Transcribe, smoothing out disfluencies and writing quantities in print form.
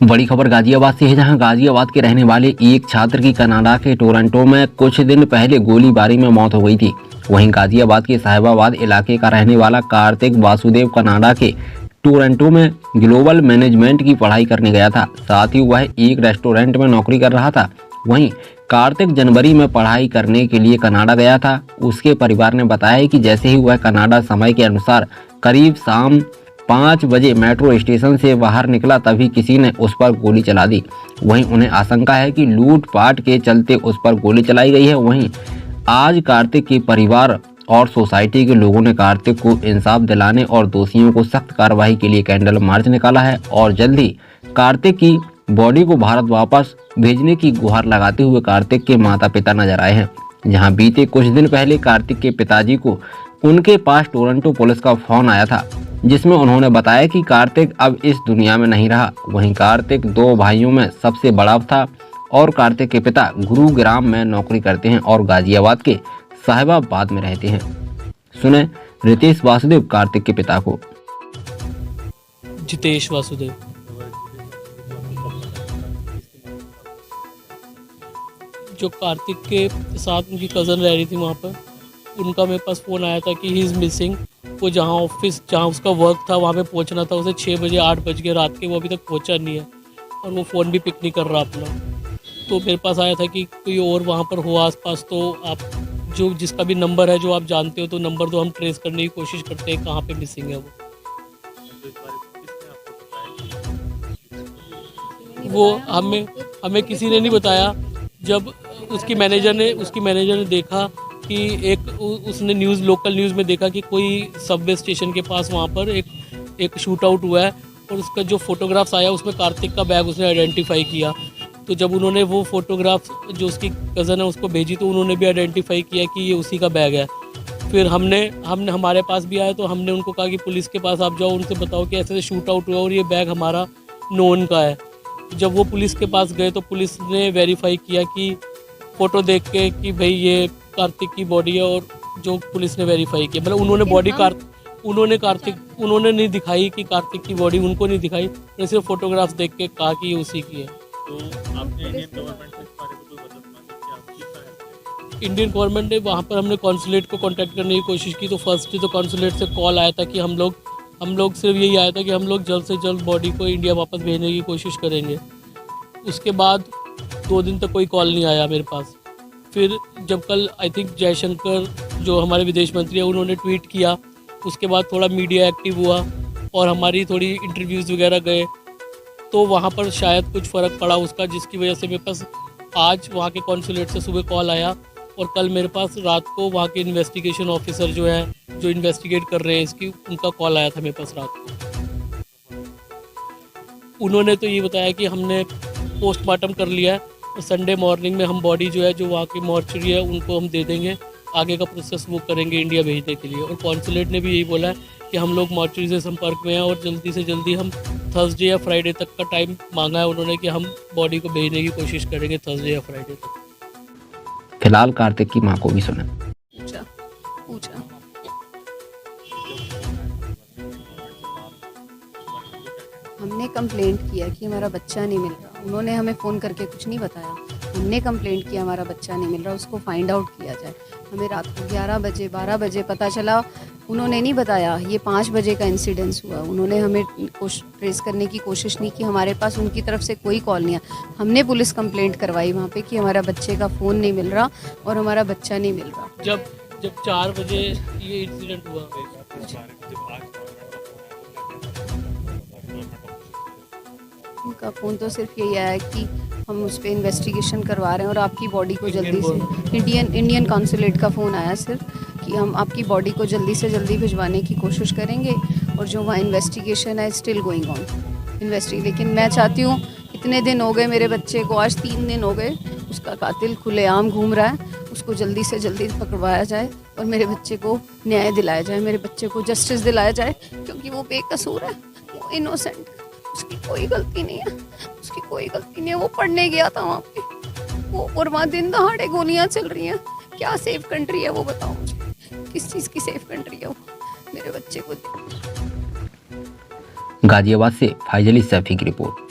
बड़ी खबर गाजियाबाद से है, जहां गाजियाबाद के रहने वाले एक छात्र की कनाडा के टोरंटो में कुछ दिन पहले गोलीबारी में मौत हो गई थी। वहीं गाजियाबाद के साहिबाबाद इलाके का रहने वाला कार्तिक वासुदेव कनाडा के टोरंटो में ग्लोबल मैनेजमेंट की पढ़ाई करने गया था। साथ ही वह एक रेस्टोरेंट में नौकरी कर रहा था। वहीं कार्तिक जनवरी में पढ़ाई करने के लिए कनाडा गया था। उसके परिवार ने बताया कि जैसे ही वह कनाडा समय के अनुसार करीब शाम 5 बजे मेट्रो स्टेशन से बाहर निकला, तभी किसी ने उस पर गोली चला दी। वहीं उन्हें आशंका है कि लूटपाट के चलते उस पर गोली चलाई गई है। वहीं आज कार्तिक के परिवार और सोसाइटी के लोगों ने कार्तिक को इंसाफ दिलाने और दोषियों को सख्त कार्रवाई के लिए कैंडल मार्च निकाला है और जल्द ही कार्तिक की बॉडी को भारत वापस भेजने की गुहार लगाते हुए कार्तिक के माता पिता नजर आए हैं। जहां बीते कुछ दिन पहले कार्तिक के पिताजी को उनके पास टोरंटो पुलिस का फोन आया था, जिसमें उन्होंने बताया कि कार्तिक अब इस दुनिया में नहीं रहा। वहीं कार्तिक 2 भाइयों में सबसे बड़ा था और कार्तिक के पिता गुरुग्राम में नौकरी करते हैं और गाजियाबाद के साहिबाबाद में रहते हैं। सुने रितेश वासुदेव कार्तिक के पिता को। जितेश वासुदेव। जो कार्तिक के साथ उनकी कज़न रह रही थी वहाँ पर, उनका मेरे पास फ़ोन आया था कि ही इज़ मिसिंग। वो जहाँ उसका वर्क था वहाँ पे पहुँचना था उसे 6 बजे 8 बज गए रात के, वो अभी तक पहुँचा नहीं है और वो फ़ोन भी पिक नहीं कर रहा अपना। तो मेरे पास आया था कि कोई और वहाँ पर हो आसपास, तो आप जिसका भी नंबर है जो आप जानते हो तो नंबर दो, हम ट्रेस करने की कोशिश करते हैं कहाँ पे मिसिंग है वो हमें किसी ने नहीं बताया। जब उसकी मैनेजर ने देखा कि उसने लोकल न्यूज़ में देखा कि कोई सबवे स्टेशन के पास वहाँ पर एक शूट आउट हुआ है और उसका जो फोटोग्राफ्स आया उसमें कार्तिक का बैग उसने आइडेंटिफाई किया। तो जब उन्होंने वो फोटोग्राफ्स जो उसकी कज़न है उसको भेजी तो उन्होंने भी आइडेंटिफाई किया कि ये उसी का बैग है। फिर हमने हमारे पास भी आया तो हमने उनको कहा कि पुलिस के पास आप जाओ, उनसे बताओ कि ऐसे शूट आउट हुआ और ये बैग हमारा नोन का है। जब वो पुलिस के पास गए तो पुलिस ने वेरीफाई किया कि फ़ोटो देख के कि भाई ये कार्तिक की बॉडी है, और जो पुलिस ने वेरीफाई किया, मतलब उन्होंने बॉडी उन्होंने नहीं दिखाई कि कार्तिक की बॉडी उनको नहीं दिखाई, उन्होंने सिर्फ फोटोग्राफ्स देख के कहा कि ये उसी की है। तो आपने इंडियन गवर्नमेंट से इस बारे में कोई मदद मांगी कि आप किस तरह? इंडियन गवर्नमेंट ने वहाँ पर हमने कॉन्सुलेट को कांटेक्ट करने की कोशिश की तो फर्स्ट तो कॉन्सुलेट से कॉल आया था कि हम लोग सिर्फ यही आया था कि हम लोग जल्द से जल्द बॉडी को इंडिया वापस भेजने की कोशिश करेंगे। उसके बाद 2 दिन तक कोई कॉल नहीं आया मेरे पास। फिर जब कल आई थिंक जयशंकर जो हमारे विदेश मंत्री हैं उन्होंने ट्वीट किया, उसके बाद थोड़ा मीडिया एक्टिव हुआ और हमारी थोड़ी इंटरव्यूज़ वगैरह गए, तो वहाँ पर शायद कुछ फ़र्क पड़ा उसका, जिसकी वजह से मेरे पास आज वहाँ के कॉन्सुलेट से सुबह कॉल आया और कल मेरे पास रात को वहाँ के इन्वेस्टिगेशन ऑफिसर जो इन्वेस्टिगेट कर रहे हैं इसकी, उनका कॉल आया था मेरे पास रात को। उन्होंने तो ये बताया कि हमने पोस्टमार्टम कर लिया है और संडे मॉर्निंग में हम बॉडी जो है जो वहाँ की मॉर्चरी है उनको हम दे देंगे, आगे का प्रोसेस वो करेंगे इंडिया भेजने के लिए। और कॉन्सुलेट ने भी यही बोला है कि हम लोग मॉर्चरी से संपर्क में हैं और जल्दी से जल्दी हम थर्सडे या फ्राइडे तक का टाइम मांगा है उन्होंने कि हम बॉडी को भेजने की कोशिश करेंगे थर्सडे या फ्राइडे तक। फिलहाल कार्तिक की मां को भी सुने। पूछा हमने कंप्लेंट किया कि हमारा बच्चा नहीं मिल रहा। उन्होंने हमें फ़ोन करके कुछ नहीं बताया। हमने कंप्लेंट किया हमारा बच्चा नहीं मिल रहा, उसको फाइंड आउट किया जाए। हमें रात को 11 बजे 12 बजे पता चला, उन्होंने नहीं बताया। ये 5 बजे का इंसिडेंस हुआ। उन्होंने हमें ट्रेस करने की कोशिश नहीं की। हमारे पास उनकी तरफ से कोई कॉल नहीं आया। हमने पुलिस कंप्लेंट करवाई वहाँ पे कि हमारा बच्चे का फ़ोन नहीं मिल रहा और हमारा बच्चा नहीं मिल रहा। जब 4 बजे ये इंसिडेंट हुआ, उनका फ़ोन तो सिर्फ यही आया कि हम उस पर इन्वेस्टिगेशन करवा रहे हैं और आपकी बॉडी को जल्दी से इंडियन कॉन्सुलेट का फ़ोन आया सिर्फ कि हम आपकी बॉडी को जल्दी से जल्दी भिजवाने की कोशिश करेंगे और जो वहाँ इन्वेस्टिगेशन है स्टिल गोइंग ऑन लेकिन मैं चाहती हूँ, इतने दिन हो गए मेरे बच्चे को, आज 3 दिन हो गए, उसका कातिल खुलेआम घूम रहा है, उसको जल्दी से जल्दी पकड़वाया जाए और मेरे बच्चे को न्याय दिलाया जाए, मेरे बच्चे को जस्टिस दिलाया जाए, क्योंकि वो बेकसूर है, वो इनोसेंट, उसकी कोई गलती नहीं है, वो पढ़ने गया था वहाँ पे वो, और वहाँ दिन दहाड़े गोलियाँ चल रही हैं। क्या सेफ कंट्री है वो, बताओ मुझे, किस चीज़ की सेफ कंट्री है वो मेरे बच्चे को। गाजियाबाद से फाइजली सैफी की रिपोर्ट।